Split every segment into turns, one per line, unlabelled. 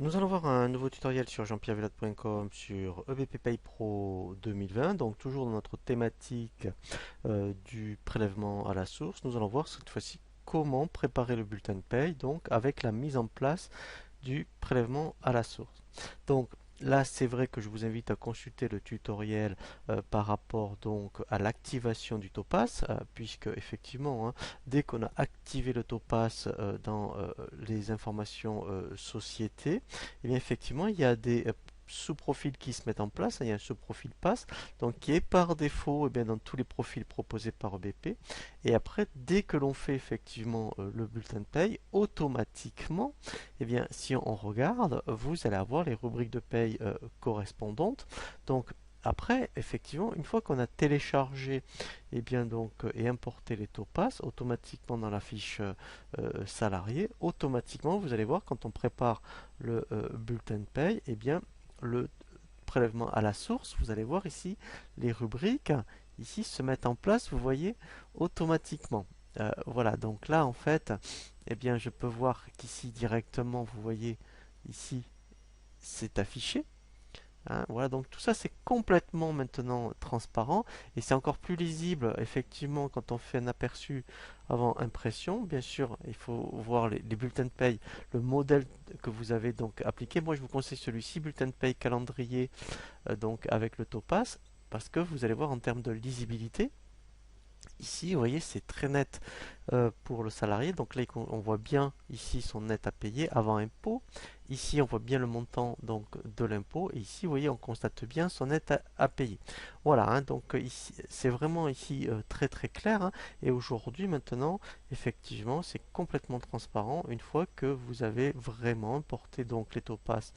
Nous allons voir un nouveau tutoriel sur jean-pierre-villatte.com sur EBP Pay Pro 2020. Donc toujours dans notre thématique du prélèvement à la source, nous allons voir cette fois-ci comment préparer le bulletin de paye donc avec la mise en place du prélèvement à la source. Donc là, c'est vrai que je vous invite à consulter le tutoriel par rapport donc à l'activation du Topaz, puisque effectivement, dès qu'on a activé le Topaz dans les informations société, et bien effectivement, il y a des sous-profils qui se mettent en place. Il y a un sous-profil pass, donc qui est par défaut bien, dans tous les profils proposés par EBP. Et après, dès que l'on fait effectivement le bulletin de paye, automatiquement, eh bien, si on regarde, vous allez avoir les rubriques de paye correspondantes. Donc, après, effectivement, une fois qu'on a téléchargé bien, et importé les topaz, automatiquement dans la fiche salarié, automatiquement, vous allez voir quand on prépare le bulletin de paye, bien, le prélèvement à la source, vous allez voir ici les rubriques ici se mettent en place, vous voyez, automatiquement. Voilà, donc là en fait, bien je peux voir qu'ici directement, vous voyez ici, c'est affiché. Voilà, donc tout ça c'est complètement maintenant transparent et c'est encore plus lisible effectivement quand on fait un aperçu avant impression. Bien sûr, il faut voir les bulletins de paye, le modèle que vous avez donc appliqué. Moi je vous conseille celui-ci, bulletin de paye calendrier, donc avec le Topaz, parce que vous allez voir en termes de lisibilité, ici, vous voyez, c'est très net pour le salarié. Donc là, on voit bien ici son net à payer avant impôt. Ici, on voit bien le montant donc de l'impôt. Et ici, vous voyez, on constate bien son net à payer. Voilà, donc ici, c'est vraiment ici très très clair. Et aujourd'hui, maintenant, effectivement, c'est complètement transparent une fois que vous avez vraiment importé donc les topaz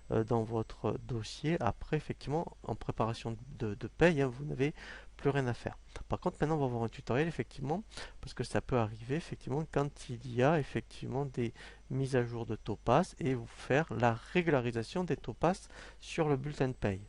dans votre dossier. Après, effectivement, en préparation de paye, vous n'avez plus rien à faire. Par contre, maintenant, on va voir un tutoriel, effectivement, parce que ça peut arriver, effectivement, quand il y a, effectivement, des mises à jour de topaz et vous faire la régularisation des topaz sur le bulletin de paye.